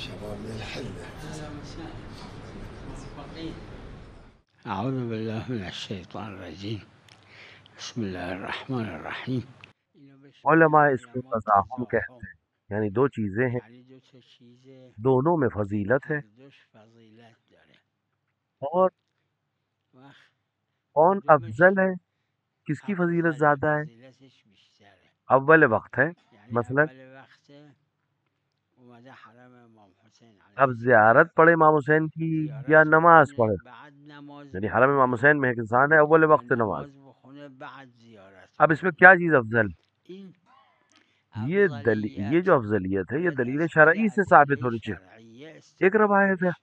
شباب من الحلة. أعوذ بالله من الشیطان الرجیم. بسم اللہ الرحمن الرحیم. علماء اس کو تزاحم کہتے ہیں، یعنی دو چیزیں ہیں، یعنی جو سه چیزیں دونوں میں فضیلت ہے، ہر دوش فضیلت داره. اور وقت کون دومش افضل ہے، کس کی فضیلت افضل زیادہ ہے؟ فضیلتش بیشتره. اول وقت ہے، یعنی مثلا اول وقت اومده حرم امام حسین علیه اب السلام زیارت پڑھے امام حسین کی یا زیارت نماز بکنه، پڑھے، بعد نماز یعنی حرم امام بخونه حسین میں ایک انسان ہے، اول یا وقت نماز. نماز بخونه بعد زیارت اب اس میں کنه. کیا چیز افضل؟ این یہ افضلیت جو افضلیت ہے یہ باید دلیل از خود شرعی سے ثابت ادله ہونی چاہیے. شرعیه ایک استفاده روایت ہے بشه.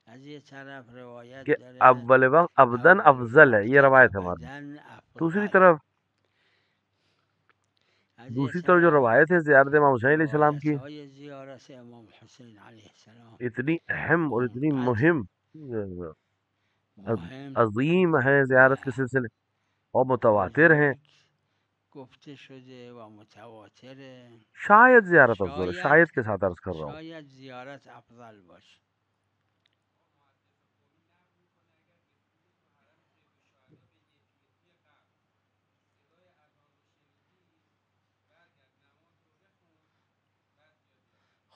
از یه طرف روایت کہ داره اول وقت ابدن اول افضل ہے، الوقت یہ روایت ہے ہماری. ابداً دوسری افضل. طرف از یه دوسری طرف جو طرف روایت ہے زیارت امام حسین علیہ السلام روایت کی، های زیارت امام حسین علیه السلام اتنی اہم اور اتنی اونقدر مہم مهم عظیم ہے و زیارت کے سلسلے، اور متواتر ہیں. بزرگ گفته شده و متواتره. شاید زیارت افضل ہے، شاید شاید کے ساتھ عرض کر رہا ہوں. شاید زیارت افضل باشه.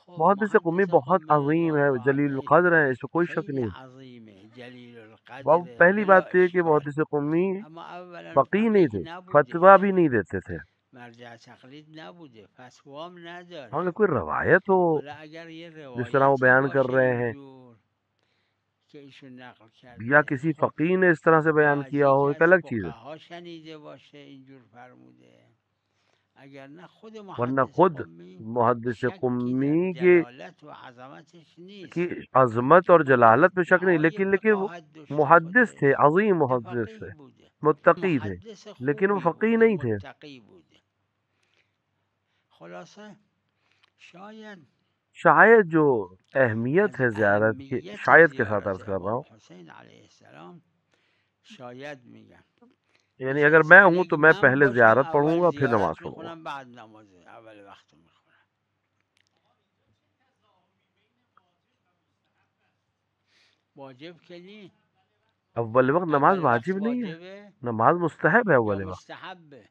خب محدث قمی محدث بہت قمی رضا عظیم ہے، الله جلیل علیه القدر ہے، اس میں کوئی شک خیلی نہیں. عظیمه، جلیل القدره، پہلی بلا بات یہ کہ اشکال. محدث قمی اما اولا فقیہ نہیں فقیه تھے، نبوده، فتویٰ بھی نہیں دیتے تھے. مرجع تقلید نبوده، فتوام نداره. ہاں کوئی روایت ہو حالا اگر یه جس طرح وہ روایتی بیان کر باشه رہے ہیں، اینجور که ایشون نقل یا کرده، کسی خب فقیہ نے اس طرح سے یا بیان از کیا ہو، یکی ایک از الگ چیز ہے. فقها شنیده باشه اینجور فرموده. اگر نه خود ورنہ محدث خود قمی محدث شکی در قمی جلالت و عظمتش کی نیست. عظمت اور جلالت میں شک نہیں، ادعای لیکن وہ فقاهت داشته محدث تھے، خودش، عظیم یه محدث تھے، فقیه بوده، متقی تھے، محدث لیکن وہ خوبی فقیہ بوده، نہیں تھے. متقی بوده. خلاصه شاید شاید جو اہمیت از ہے زیارت کی، اهمیت شاید کے ساتھ زیارت عرض کر رہا امام ہوں، حسین علیه السلام شاید میگن یعنی میشه اگر میں مثل ہوں تو یک میں من پہلے باشم زیارت پڑھوں اول گا پھر نماز زیارت پڑھوں گا. میخونم بعد نماز اول وقت میخونم. واجب که نی، اول وقت نماز اول وقت واجب نہیں ہے، واجبه نماز مستحب ہے یا اول وقت. مستحبه.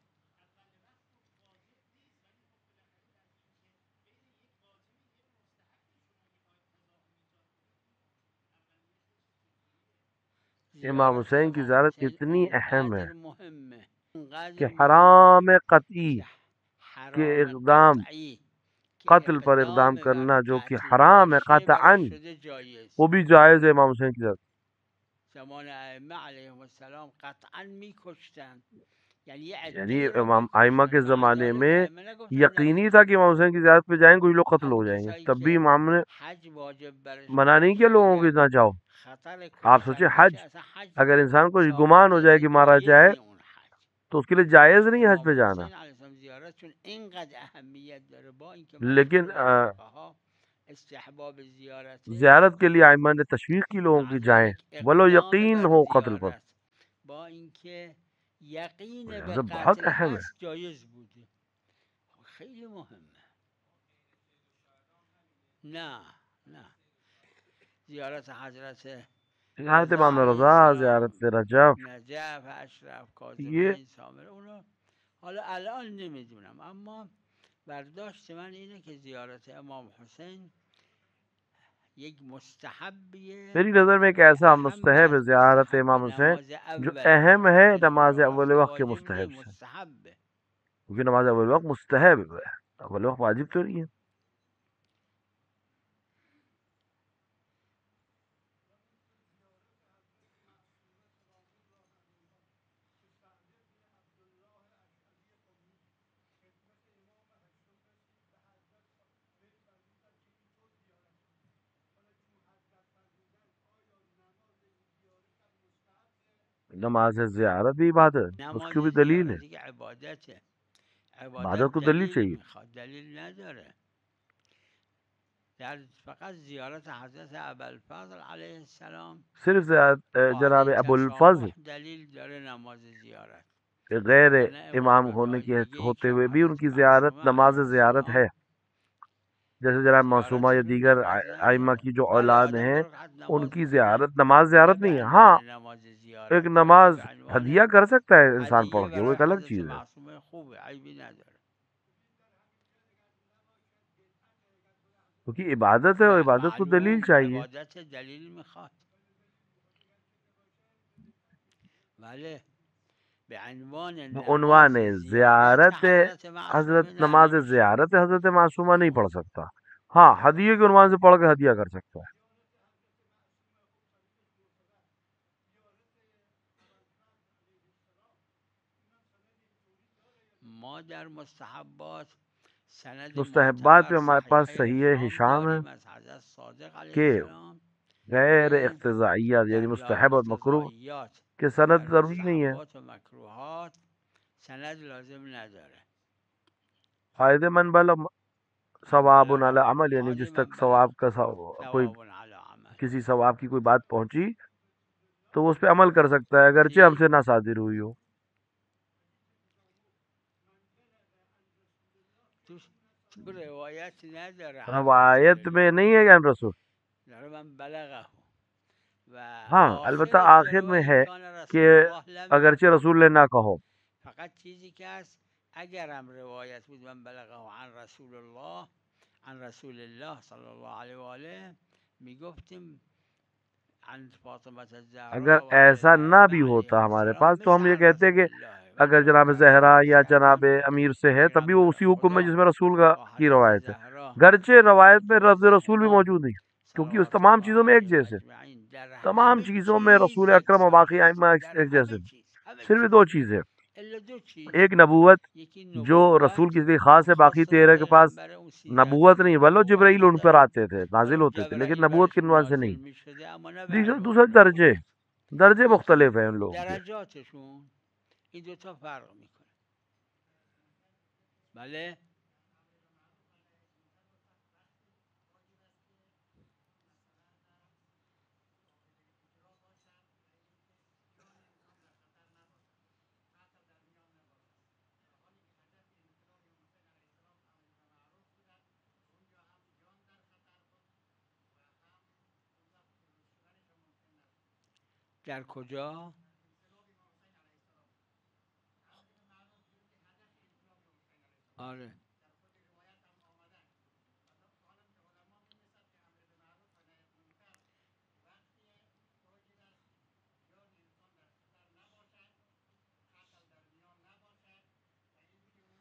امام زیارت حسین کی امام زیارت حسین اتنی اہم ہے اونقدر مهمه، کہ اونقدر مهمه حرام قطعی که کے حرام اقدام، قطعی که قتل پر اقدام اقدام بر کرنا جو کہ قتل حرام ہے باشه قطعا، براش شده جایز. وہ بھی جائز ہے امام حسین کی زیارت. زمان ائمه علیهم السلام قطعا میکشتن. یعنی یه یعنی عده‌ای را امام ائمہ میکشتن، کے مع زمانے ذالک میں ائمه نگفتن یقینی نکشید. تھا کہ امام حسین کی زیارت پہ جائیں کچھ لوگ قتل همون ہو جائیں گے، کسایی تب بھی که امام نے حج واجب منع برشون نہیں کیا باشه لوگوں کو اگر نہ جاؤ. خطر آپ سوچیں کشتن حج، باشه اصلا حج اگر انسان کو ثابت گمان ہو جائے نیست، کہ مارا جایز جائے نی اون حج. تو اس کے لیے جائز نہیں حج امام پہ جانا. حسین علیه السلام زیارتشون اینقدر اهمیت داره، با اینکه لیکن مذکور در فقها استحباب زیارته، زیارت کے لیے ائمہ نے تشویق کی لوگوں مع کی جائیں، ذلك ولو اقدام یقین بر ہو قتل پر. زیارت با اینکه یقین به لہذا بہت قتل اہم ہے. هست جایز بوده. خیلی مهمه. نه نه، زیارت حضرت زیارت رضا امام علیه رضا، السلام، زیارت رجب، نجف، اشرف، یہ کاظمین، سامر، اونا حالا الان نمیدونم، اما برداشت من اینه که زیارت امام حسین یک مستحبیه میری نظر میں ایک که ایسا اهم مستحب ہے از زیارت مستحب امام حسین نماز جو اول اہم وقت، ہے که نماز نماز اول وقت کے واجب نہیں، مستحب سے، مستحب. کیونکہ نماز اول وقت مستحب ہے، اول وقت واجب تو نہیں ہے. نماز زیارت بھی عبادت ہے، اس نماز کی بھی دلیل ہے، زیارت دیگه عبادته، عبادت عبادت کو دلیل دلیل چاہیے. میخواد، دلیل نداره. در فقط زیارت حضرت ابوالفضل علیه السلام صرف جناب قاعده ابو الفضل تشابه دلیل داره نماز زیارت، غیر وگرنه امام امام ہونے رضایی کی دیگه ای ہوتے که ہوئے بھی ان حضرت کی زیارت معصومه نماز علیه زیارت ہے. السلام جیسے جناب معصومہ یا زیارتشون دیگر جواز ائمہ نداره کی جو بله اولاد آدم ہیں 2 رکعت ان نماز کی بخونه نماز زیارت نه به نہیں ہے. ہاں، عنوان نماز ایک زیارت بلکه نماز به عنوان ہدیہ کر سکتا ہے انسان هدیه پڑھ کے، وہ برای ایک الگ حضرت چیز ہے، معصومه خوبه عیبی نداره کیونکہ عبادت ہے اور عبادت کو دلیل معلوم چاہیے. عبادت دلیل میخواد بله به عنوان نماز عنوان زیارت زیارت حضرت حضرت معصومه نه نماز نمیشه زیارت حضرت معصومہ نہیں پڑھ سکتا. ہاں، ہدیے کے عنوان سے پڑھ کے ہدیہ کر سکتا ہے. ما در مستحبات سند مستحبات معتبر میں ہمارے پاس صحیح صحیح هشام ہشام ہے داریم از حضرت صادق علیه کہ السلام غیر که اقتضائیات یعنی در مستحب اور مکروہ اقتضاییات کے و سند در ضروری نہیں ہے. مستحبات و مکروهات سند لازم نداره فائدہ مند بل ثواب علی بلغه عمل، یعنی حال جس من تک بلغ ثواب کا کوئی ثواب علی عمل کسی ثواب کی کوئی بات پہنچی تو وہ اس پہ عمل کر سکتا ہے اگرچہ ہم جی سے نہ صادر ہوئی ہو. تو روایت نداره عن رسول روایت میں الله نہیں ہے کہ عن رسول. داره من بلغه و ہاں البتہ آخرش آخر داره و میں این ہے کان کہ رسول الله لم اگرچہ یقل رسول نے نہ کہو، فقط چیزی که هست اگرم روایت بود من بلغه عن رسول الله عن رسول الله صلی الله علیه و آله میگفتیم عن فاطمه اگر الزهرا و عن ایسا نہ الائمه بھی ہوتا علیهم ہمارے السلام پاس تو مثل ہم یہ عن کہتے رسول کہ الله اگر ولی جناب اون کان زہرا یا روایت جناب کردیم امیر سے ہے تب بھی وہ پیغمبر اسی حکم میں خدا جس میں رسول کا با کی حضرت روایت ہے، زهرا گرچہ روایت میں و لفظ رسول بھی امام موجود نہیں، کیونکہ اس صلوات تمام الله چیزوں میں ایک علیهم جیسے، اجمعین در تمام همه چیزوں میں چیز رسول اکرم و یکسان باقی هست ائمہ در ایک جیسے. همه صرف چیز دو چیزیں، الا 2 چیز ایک نبوت یکی جو رسول نبوت کی لیے خاص اون ہے، باقی خاص 13 کے پاس پیغمبر اون 13 تا نبوت نہیں، ولو نبوت جبرائیل ان پر ندارن آتے تھے، نازل حالا ہوتے تھے، لیکن جبرائیل نبوت کے برشون عنوان سے نازل نہیں. می شده اما نه به دوسرے عنوان درجے نبوت درجے یکی مختلف ہیں ان لوگوں کے. درجاتشون این 2 تا فرق میکنه بله در کجا آره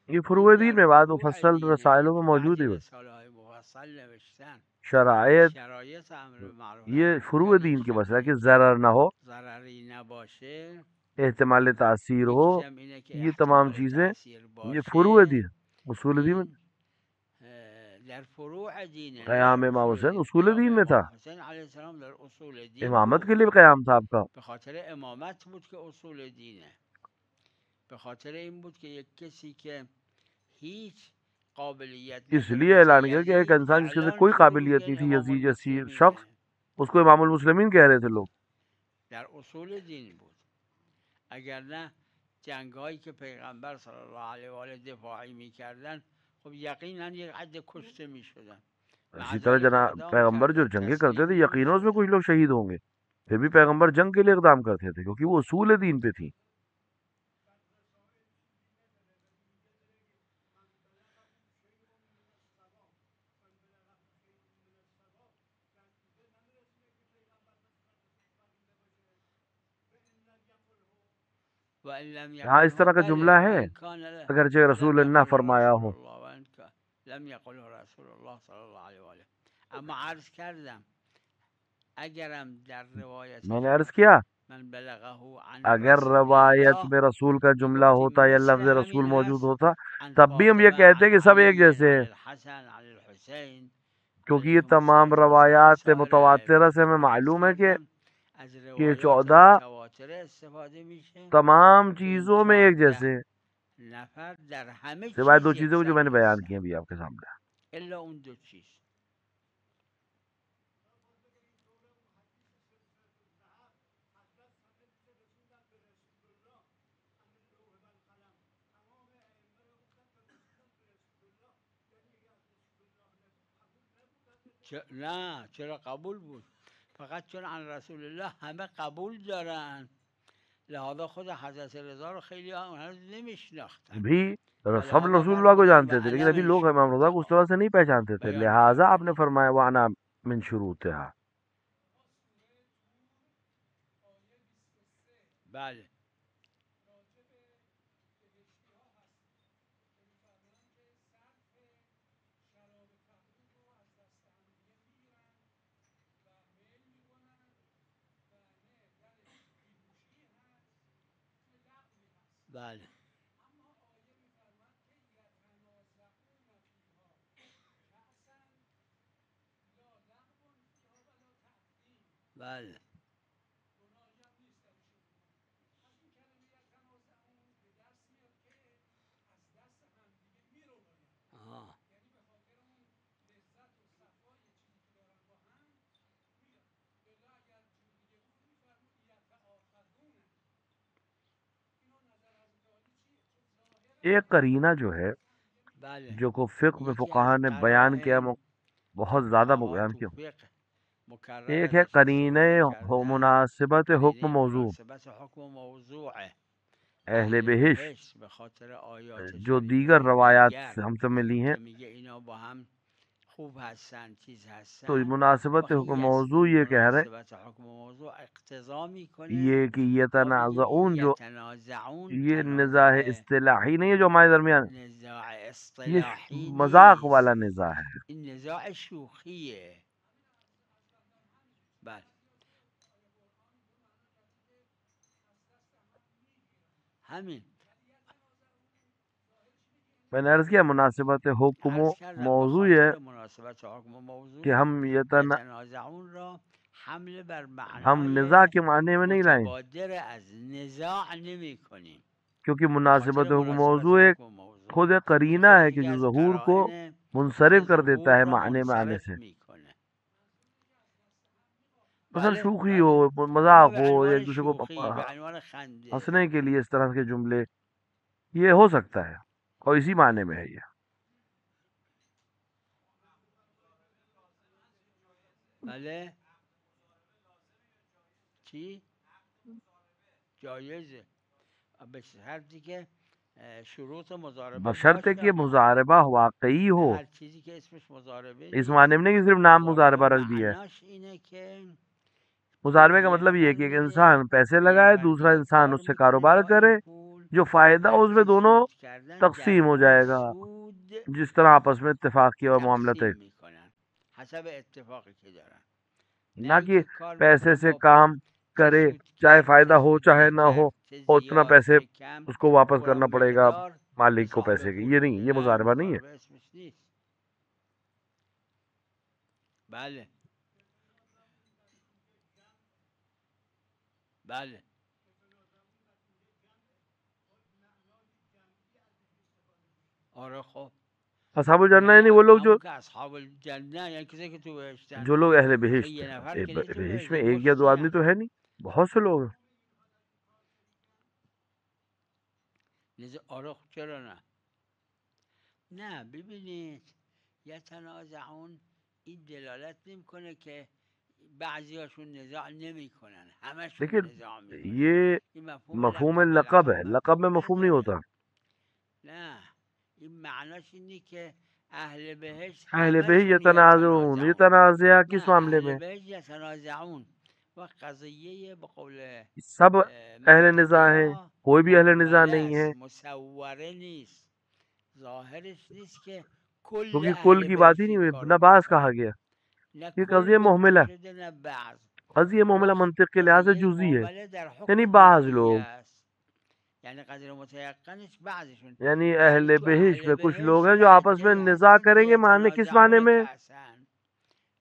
یہ این فروع دین در میں بعد فروع مفصل دینه این رسائلوں تو میں موجود بعضی ہے. رساله های مفصل نوشتن شرائط شرایط امر به معروف نهی یہ از فروع منکر دین یک کی مسئلہ شکلیه کہ که ضرر نہ ہو، ضرری نباشه احتمال تاثیر ہو، یکیش هم اینه که یہ تمام احتمال چیزیں تأثیر یہ فروع باشه دین، اصول دین. این در فروع دینه نه در قیام امام اصول حسین دین اصول قیام دین میں تھا، امام حسین علیه السلام در اصول دین امامت بود کے لیے قیام تھا آپ کا. به خاطر امامت بود که اصول دینه به خاطر این بود که یک کسی که هیچ قابلیت اس نداره لیے مثل اعلان کیا کہ ایک یزید انسان جس کے اندر اعلان کوئی شده بود قابلیت که نہیں این تھی، امام یزید جیسی شخص، المسلمینه اس کو امام المسلمین کہہ رہے تھے لوگ. در اصول دین بود اگر نه جنگ هایی که پیغمبر صلی الله علیه و آله دفاعی میکردن خب یقینا یک عده کشته میشدن اسی طرح معذل جناب اقدام پیغمبر جو کردن جنگیں کرتے تسلیم تھے یقیناً اس میں نمیشدن کچھ لوگ شہید ہوں گے، پھر بھی پیغمبر جنگ کے لیے اقدام کرتے تھے کیونکہ وہ اصول دین پہ تھی. وان لم ہاں اس یقله طرح کا جملہ بله ہے، وان کان له اگرچہ رسول لم نے نہ یقله فرمایا رسول ہو. الله وان لم یقله رسول الله صلی الله علیه و آله اما عرض کردم اگرم در میں روایتش نے عرض بود کیا من بلغه عن اگر رسول روایت الله میں رسول کا جملہ میگفتیم ہوتا یا مثل لفظ رسول همین موجود هست ہوتا عن تب بھی ہم یہ فاطمه کہتے عن کہ سب ایک علی جیسے عن ہیں، الحسن عن الحسین کیونکہ یہ علیهم تمام السلام و روایات سایر متواترہ ائمه سے ہمیں عرض معلوم ہے کہ کردم از روایات 14 متواتره استفاده میشه تمام که این چیزوں میں ایک 14 جیسے ہیں، نفر در همه سوائے دو چیز چیزیں جو میں یکسان نے بیان کی هستن ہیں ابھی آپ کے سامنے. الا اون 2 چیز نه چرا قبول بود، فقط چون عن رسول الله همه قبول دارن لہذا خود حضرت رضا رو خیلی هنوز نمیشناختن بھی و سب لہذا رسول اللہ کو فرمودن و جانتے تھے لیکن ابھی لوگ امام رضا کو اس طرح سے نہیں پہچانتے تھے، بیان لہٰذا آپ کردن. نے فرمایا وانا من شروطها. بله بله بله آه. ایک قرینہ جو ہے بله جو کو فقہ میں یکی فقہا از نے بیان کیا، قرائن که بہت زیادہ فقها بیان تو کیا. فقه ایک مکررن ہے استفاده کردن مناسبت حکم قرینه موضوع، مناسبت حکم موضوعه اہل اهل بہشت بهشت به خاطر آیات جو شریف دیگر روایات دیگر ہم سے ملی ہیں، که میگه اینا با هم خوب هستن چیز تو هستن مناسبت وقتی حکم از موضوع این یہ کہہ رہے مناسبت حکم موضوع اقتضا میکنه یہ کہ ما بگیم این یتنازعون جو یتنازعون یہ نزاع تنازع اصطلاحی نہیں ہے جو ہمارے درمیان، نزاع یہ اصطلاحی مذاق نیست، والا نزاع ہے. این نزاع شوخیه. بله همین میں نے عرض کیا مناسبت حکم و عرض کردم به موضوع ہے خاطر مناسبت حکم و کہ موضوع ہم یتنازعون را حمله بر ہم نزاع معنای کے معنی میں نہیں لائیں، متبادر از نزاع نمی کنیم کیونکہ به خاطر مناسبت حکم مناسبت موضوع ایک حکم و موضوع خود این قرینہ خودش ہے کہ یکی جو از ظہور کو قرائن که منصرف کر دیتا ظهور ہے را معنی میں آنے منصرف سے. میکنه. مثلا بله شوخی بله ہو، اما مذاق به ہو، عنوان ایک دوسرے کو شوخی به عنوان خنده. ہنسنے کے لیے اس طرح کے جملے، یہ ہو سکتا ہے اور اسی معنی میں ہے یہ. بله چی؟ جایزه به شرطی که شروط مضاربه بشرط باشه کہ ها، مضاربہ واقعی نه ہو، هر چیزی که اسمش مضاربه اس نیست. معنی میں نہیں کہ صرف نام مضاربه مضاربہ رکھ دیا ہے. معناش اینه که پول مضاربے کا یه مطلب یہ ہے نفر کہ ایک میده انسان پیسے یه لگائے، نفر دوسرا دیگه انسان کار اس سے میکنه کاروبار با این کرے، پول، جو فائدہ هر اس میں چی دونوں سود کردن در تقسیم ہو اون جائے گا، سود جس طرح آپس میں اتفاق کیا اور معاملہ طے. تقسیم میکنن حسب اتفاقی که دارن، نه نہ کہ اینکه کار پیسے میکنه سے با پول کام چه کرے، سود چاہے کرد فائدہ چه ہو سود چاہے نہ ہو، نکرد چه اور اتنا زیاد پیسے چه کم اس کو واپس کرنا فلان پڑے گا مقدار به مالک کو صاحب پیسے کی. پول یہ بده. نہیں، یہ نه مضاربہ نہیں ہے. مضاربه اسمش نیست. بله بله آره خب اصحاب الجنہ یعنی یعنی وہ لوگ همون که اصحاب الجنه یعنی کسی که تو بهشتن. جو لوگ اہل آخه بہشت یه نفر ہیں. که نیست تو بہشت بهشت، میں یه ایک یا دو مشتی آدمی هم. تو ہے نہیں، بہت سے لوگ ہیں. آره خب چرا نه؟ نه ببینید یتنازعون این دلالت نمیکنه که بعضی هاشون نزاع نمی کنن، همشون لیکن نزاع میکنن. یہ این مفهوم مفہوم لقب لقب ہے، لقب میں مفہوم نہیں نداره. ہوتا. نه این معناش اینه که اهل بهشت اہل بہشت همشون یتنازعون، یہ یتنازعون. تنازع نه کس معاملے اهل میں؟ بهشت یتنازعون و قضیه به قول سب اہل نزاع ہیں، منطقی‌ها کوئی بھی اہل نزاع مجمله نہیں ہے، است، مصوره نیست. ظاهرش نیست که کل کیونکہ کل اهل کی بات ہی بهشت نہیں این ہوئی، کارو نہ بعض کہا میکنن. گیا. نه یہ کل قضیہ گفته محمل ہے، شده نه بعض. قضیہ اون محملہ وقت منطق کے لحاظ سے قضیه جزئی ہے. معامله در یعنی حکم بعض جزئی لوگ، است، یعنی قدر متیقنش بعضشون، یعنی ولی اہل تو بہشت اهل میں کچھ بهشت لوگ ہیں یه جو آپس میں عده‌ای نزاع هستن که کریں گے، معنی کس معنی یتنازعون میں؟ که هستن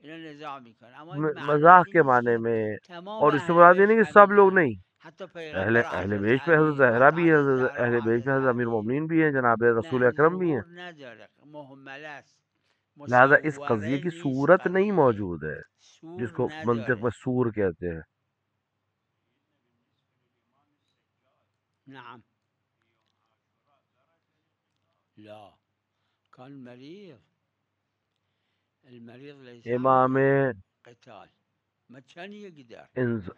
اینا نزاع میکنن، اما این مذاق معناش این کے نیست معنی که میں. تمام اور اس سے اهل مراد یہ نہیں بهشت کہ سب لوگ همینن. نہیں. حتی اہل پیغمبر حضرت بہشت میں حضرت علی، زہرا حتی بھی ہے، حضرت زهرا و اہل بہشت میں حضرت حضرت امیر علی. المومنین بھی ہیں، جناب نه رسول این اکرم بھی ہیں. ظهور نداره، محمله است، لہذا اس قضیے مصوره کی نیست، صورت نہیں قضیه موجود ہے جس سور کو منطق نداره. میں سور کہتے ہیں. نعم لا كان مريض المريض ليس امام عليه قتال ما كان يقدر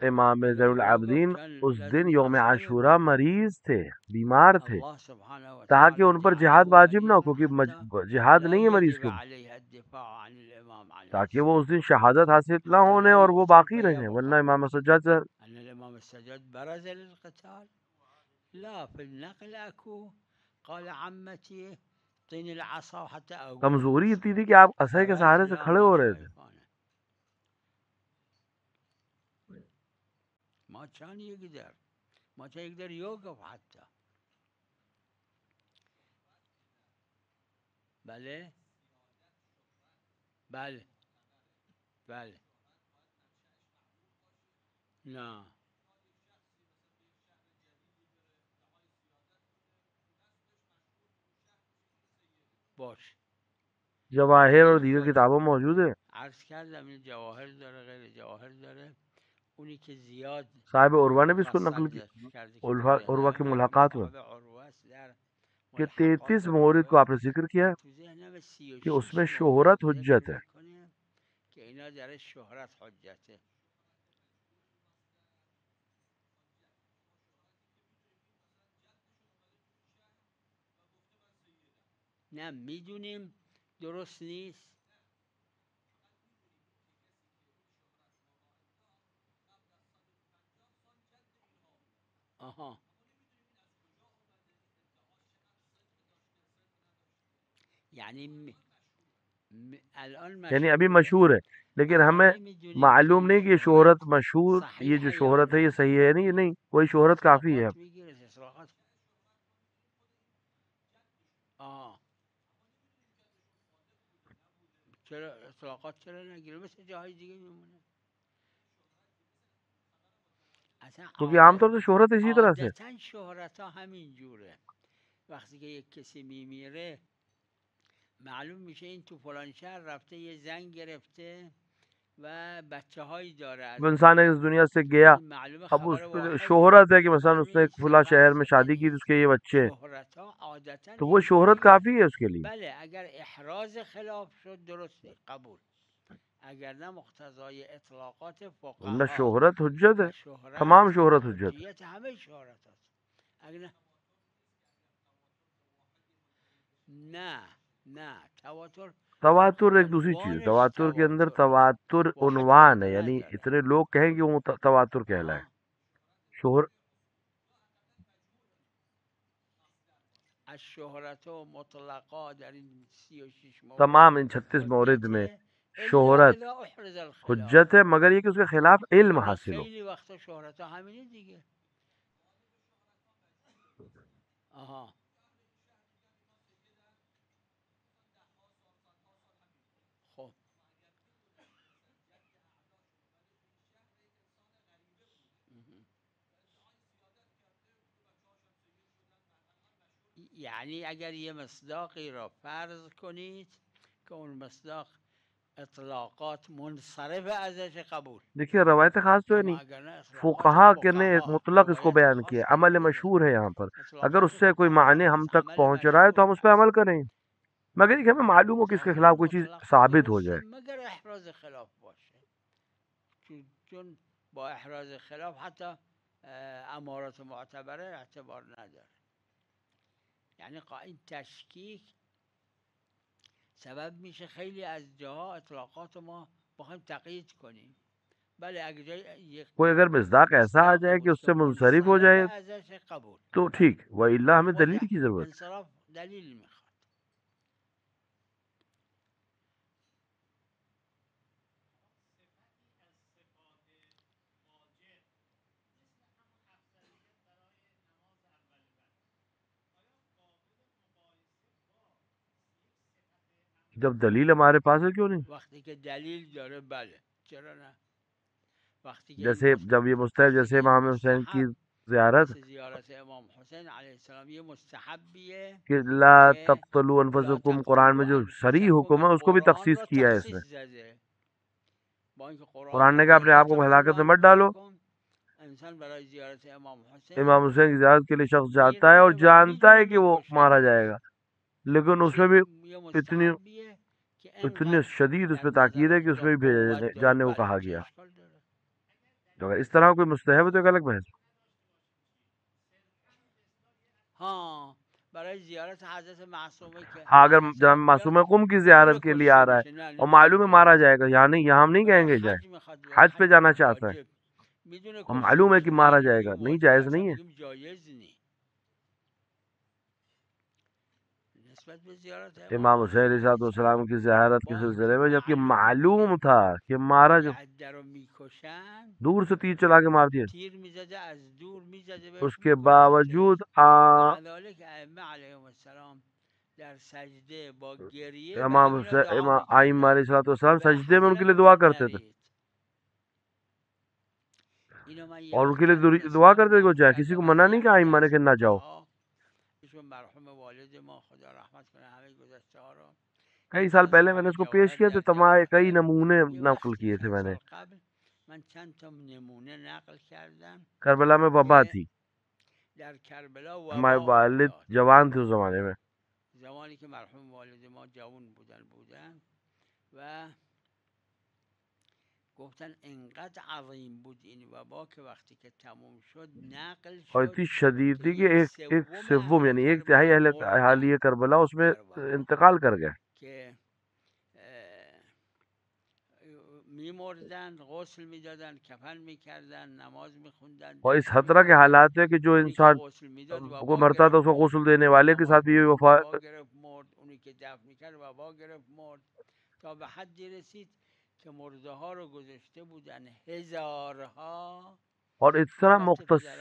امام زین اگر العابدین يوقف كان اس دن لازم یوم يقصر عاشورہ مریض تھے، بیمار تھے، الله سبحانه تاکہ وتعالى ان پر جہاد جعله واجب نہ ہو، مريضا کیونکہ حتى جہاد لا نہیں ہے مریض يجب کے اوپر، عليه الدفاع عن الإمام عليه تاکہ وہ اس السلام دن شہادت حاصل نہ حتى ہونے لا اور وہ يقتل باقی رہیں، ورنہ فيبقى امام سجاد سے أن الإمام السجاد برز للقتال لا في النقل أكو قال عمتي طين العصا حتى أقوم کمزوری اتنی تھی کہ آپ عصا کے برز سہارے سے لا کھڑے ما ہو رہے تھے. شايفانه ما كان يقدر يوقف حتى بله بله بله نه باش جواہر اور دیگر کتابوں میں موجود ہے. عرض کردم این جواهر داره غیر جواهر داره اونی که زیاد صاحب عروہ نے بھی اس کو نقل مفصل کی، ذکر کرده که تو عروہ کی ذهنم ملاقات میں، کتاب عروه است در کہ ملحقات 33 مورد کو عروه آپ نے ذکر کیا تو ذهنم کہ اس 36 میں مورد شہرت ذکر حجت ہے. میکنه که اینا در شهرت حجته نه میدونیم درست نیست آها یعنی الان یعنی ابھی مشهوره مشہور ہے، لیکن اما ہمیں نمیدونیم که معلوم این نہیں کہ یہ شہرت مشہور، یہ صحیح جو ہے یا شہرت ہے یہ نه صحیح ہے نہیں، نہیں کوئی شہرت کافی ہے. اطلاقات میگیره اطلاقات چرا اطلاقات چرا نگیره مثل جاهای دیگه میمونه اصلا کیونکہ عام طور سے شہرت اسی طرح سے عادتا شهرت ها همین جوره وقتی که یک کسی میمیره معلوم میشه این تو فلان شهر رفته یه زن گرفته و بچه هایی داره از وہ انسان اونجا اس دنیا سے گیا، این معلومه اب اس خبر پہ واحده شہرت ہے کہ مثلا اس معلوم نے ایک نیست که فلاں شہر بس میں شادی کی یعنی تو اس کے یہ بچے ہیں، شهرت ها عادتا تو وہ شہرت اینجوریه کافی ہے اس کے لیے. بله اگر احراز خلاف شد درسته قبول اگر نه مقتضای اطلاقات ورنہ فقها شہرت حجت ہے، و شهرت تمام شہرت حجت ہے. حجیت همه شهرت هست اگر نه تواتر تواتر ایک دوسری چیز ہے. عنوانش تواتر کے اندر تواتره تواتر واحد عنوان خود ہے، یعنی نداره اتنے لوگ کہیں کہ وہ تواتر کہلائے. شہر الشهرت و مطلقا در این 36 مورد تمام ان 36 مورد میں حجته الا شہرت اذا احرز الخلاف حجت ہے، مگر یہ کہ اس کے خلاف علم ورنه حاصل ہو. خیلی وقتا شهرت ها همینه دیگه آها خب یعنی اگر یه مصداقی را فرض کنید که اون مصداق اطلاقات منصرف ازش قبول دیکھیے روایت خاص تو ہے اما نہیں، اگر نه اطلاقات فقہا کے نے فقها مطلق اس کو روایت بیان خاص کیا، عمل قبول نداره مشہور ہے یہاں پر. اگر اطلاقات اس سے کوئی فقها معنی ہم هست تک عمل پہنچ رہا ہے تو مشهور ہم اس پہ هست عمل کریں، مگر یہ کہ ہمیں معلوم ہو کہ اس کے خلاف کوئی چیز ظاهر ثابت ہو مطلق جائے. درسته مگر احراز خلاف باشه چون با احراز خلاف حتی امارات معتبره اعتبار نداره یعنی این تشکیک سبب میشه خیلی از جاها اطلاقات ما بخوایم تقیید کنیم بله اگر یک کوئی اگر مصداق ایسا آ مصداقی جائے کہ بود اس که سے منصرف ہو منصرف جائے ازش قبول تو ٹھیک، وَإِلَّا ہمیں خود دلیل کی ضرورت ہے. انصراف دلیل میخواد جب دلیل ہمارے پاس ہے کیوں نہیں؟ وقتی که دلیل داره بله چرا نه وقتی که جیسے جب یہ مستحب، جیسے امام حسین کی زیارت مثل زیارت امام حسین علیه السلام یہ مستحبیه کہ لا که تقتلوا لا انفسکم، قرآن میں تقتلوا جو صریح انفسکم حکم ہے اس کو بھی قرآن تخصیص را کیا ہے اس نے. تخصیص زده با اینکه قرآن نے داره کہا اپنے لا آپ کو ہلاکت تقتلوا میں مت ڈالو. انفسکم انسان برای زیارت امام حسین امام حسین کی زیارت کے لیے شخص جاتا ہے میره اور و جانتا میدونه ہے کہ وہ میکشه مارا خودش جائے گا، لیکن اس میں بھی یه اتنی مستحبیه که اتنے شدید اس پہ تاکید ہے کہ اس میں بھی جانے کو کہا گیا. تو اگر اس طرح کوئی مستحب ہے تو ایک الگ بحث. ہاں اگر جناب معصومہ قم کی زیارت کے لیے آ رہا ہے اور معلوم ہے مارا جائے گا، یہاں نہیں، یہاں ہم نہیں کہیں گے جائے. حج پہ جانا چاہتا ہے اور معلوم ہے کہ مارا جائے گا، نہیں، جائز نہیں ہے. امام حسین علیہ السلام کی زیارت کے سلسلے میں جبکہ معلوم تھا کہ مارا جو دور سے تیر چلا کے مار دیا، اس کے باوجود امام آئمہ علیہ السلام سجدے میں ان کے لیے دعا کرتے تھے اور ان کے لیے دعا کرتے تھے کہ وہ جائے. کسی کو منع نہیں کہ آئمہ نے کہ نہ جاؤ. کئی سال پہلے میں نے اس کو پیش کیا تو کئی نمونے نقل کیے تھے میں نے. کربلا میں وبا تھی، ہمارے والد جوان تھے اس زمانے میں. زمانی که مرحوم والد ما جوان بودن و گفتن انقدر عظیم بود این وبا که وقتی که تموم شد نقل اور شد اتنی شدید تھی کہ ایک سوم یعنی ایک تہائی اہالی کربلا اس میں انتقال کر گئے. که میمردن، غسل میدادن، کفن میکردن، نماز میخوندن. اور اس خطرہ کے حالات ہے کہ جو انسان کو مرتا تھا اس کو غسل دینے والے کے ساتھ بھی وفات مرد، اونی که دفن میکرد وبا گرفت مرد، تا به حدی رسید که مرده ها رو گذاشته بودن ہزارها. اور اس طرح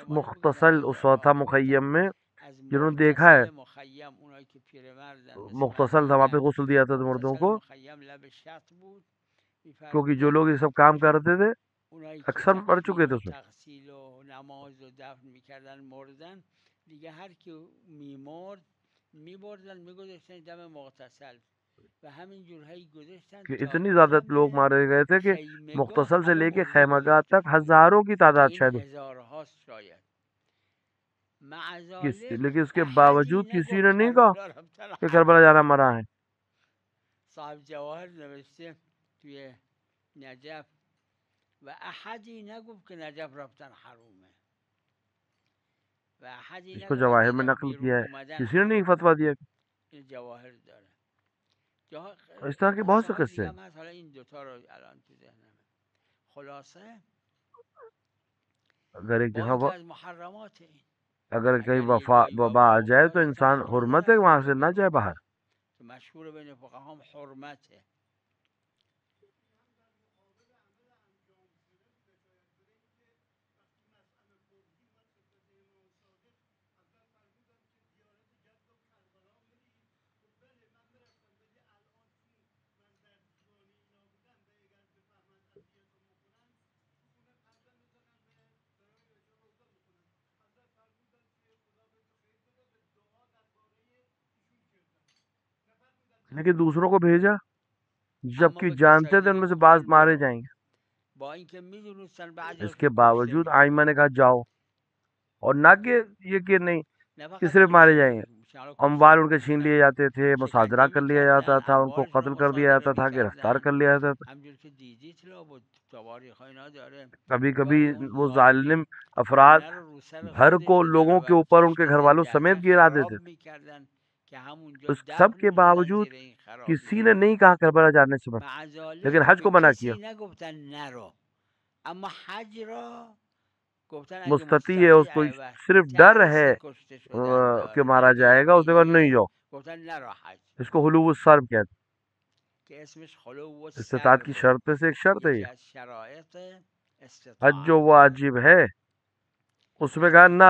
مختصل اس وقت تھا مخیم میں، جنہوں نے دیکھا ہے مختصل تھا، وہاں پہ غسل دیا تھا مردوں کو، کیونکہ جو لوگ یہ سب کام کرتے تھے اکثر مر چکے تھے اس میں. تغسیل و نماز و دفن میکردن مردن دیگه، هر کی میمرد میبردن میگذاشتن دم مغتسل و همین جورهایی گذاشتن کہ اتنی زیادہ لوگ مارے گئے تھے کہ مختصل سے لے کے خیمہ گاہ تک ہزاروں کی تعداد شاید. لیکن اس کے باوجود کسی نے نہیں کہا کہ کربلا جانا مرا ہے. صاحب جواهر نوشته توی نجف و احدی نگفت که نجف رفتن حرومه و احدی اس کو جواہر میں نقل کیا ہے، کسی نے نہیں فتویٰ دیا. این جواهر داره. اس طرح کے بہت سے قصے ہیں. حالا این دوتا رو الان تو ذهنمه. خلاصه اگر ایک جگہ از محرمات این، اگر کہیں وبا آ جائے تو انسان حرمت ہے وہاں سے نہ جائے باہر. مشهور بین فقها حرمته. لیکن دوسروں کو بھیجا جبکہ جانتے تھے ان میں سے بعض مارے جائیں گے. اس کے باوجود آئمہ نے کہا جاؤ، اور نہ کہ یہ کہ نہیں کہ صرف مارے جائیں گے. اموال ان کے چھین لیے جاتے تھے، مصادرہ کر لیا جاتا تھا، ان کو قتل کر دیا جاتا تھا، گرفتار کر لیا جاتا تھا. کبھی کبھی وہ ظالم افراد گھر کو لوگوں کے اوپر ان کے گھر والوں سمیت گرا دیتے تھے. اس سب کے باوجود کسی نے نہیں کہا کربلا جانے سے بس، لیکن حج کو منع کیا. مستطیع ہے، اس کو صرف ڈر ہے کہ مارا جائے گا، اس نے کہا نہیں جاؤ. اس کو حلو الصرب کہتے ہیں. استطاعت کی شرط میں سے ایک شرط ہے یہ. حج جو واجب ہے اس میں کہا نہ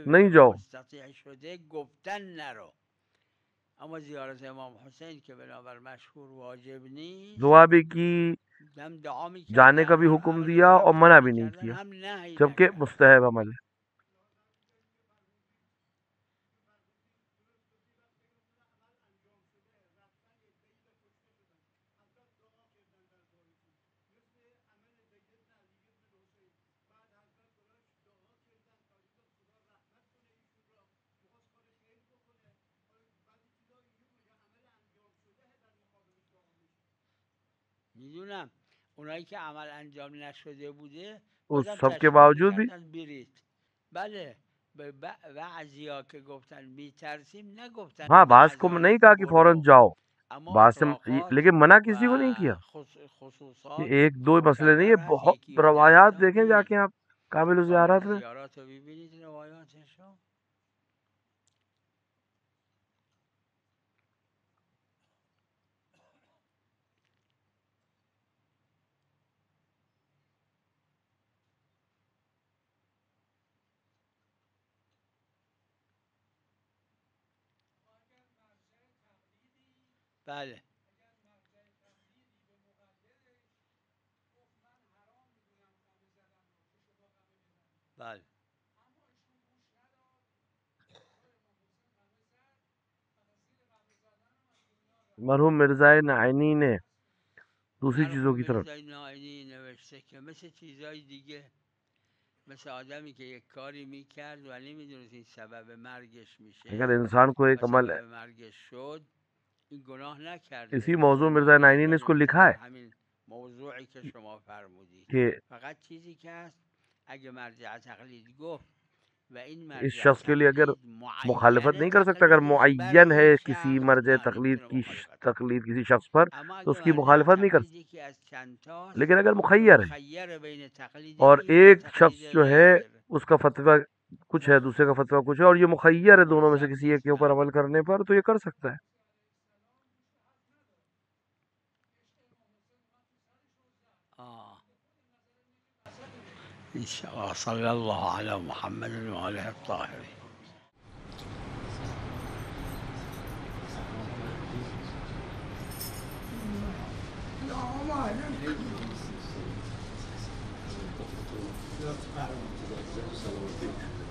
نہیں جاؤ. اما زیارت امام حسین که بنابر مشهور واجب نیست، دعا بھی کی، جانے کا بھی حکم دیا اور منع بھی نہیں کیا، جبکہ مستحب عمل ہے. میدونم اونایی که عمل انجام نشده بوده اس بازم سب کے تشویق باوجود بھی میکردن برید. بله به بعضیا که گفتن میترسیم نگفتن ہاں به بعض کو نہیں کہا کہ فوراً برو، جاؤ، اما بعض سے اطلاقات لیکن منع و کسی کو نہیں کیا. یہ خصوصات ایک دو مسئلے نہیں، مکرر یہ هست، بہت یکی یا ده روایات تا دیکھیں جا کے نیست. آپ قابل کامل زیارت میں. زیارات رو ببینید روایاتشو. بله بله مرحوم مرزا نعینی نے دوسری چیزوں مرحوم کی طرف میرزا ناینی نوشته که مثل چیزای دیگه، مثل آدمی که یک کاری میکرد و نمیدونست این سبب مرگش اگر میشه انسان کو و ایک عمل سبب مرگش شد، این گناه نکرده. اسی موضوع مرزا نعینی نے اس کو لکھا ہے همین موضوعی که شما فرمودید. کہ فقط چیزی که هست اگه مرجع تقلید گفت و این اس مرجع شخص کے لیے اگر تقلید مخالفت معین نہیں کر سکتا، اگر تقلیدش معین برای ہے این کسی شخص، مرجع نه تقلید نمیتونه کی مخالفت کنه. تقلید کسی شخص پر اما تو اگه اس کی مرجع مخالفت نہیں کر تقلید سکتا. یکی از چند تاست لیکن اگر و مخیر ہے مخیر بین تقلید اور این و ایک تقلید شخص جو ہے غیر اس کا فتویٰ کچھ ہے، دوسرے کا فتویٰ کچھ ہے، اور یہ مخیر ہے دونوں میں سے کسی ایک کے اوپر عمل کرنے پر، تو یہ کر سکتا ہے. انشاءالله صلی الله علی محمد و آله الطاهرین. Gracias.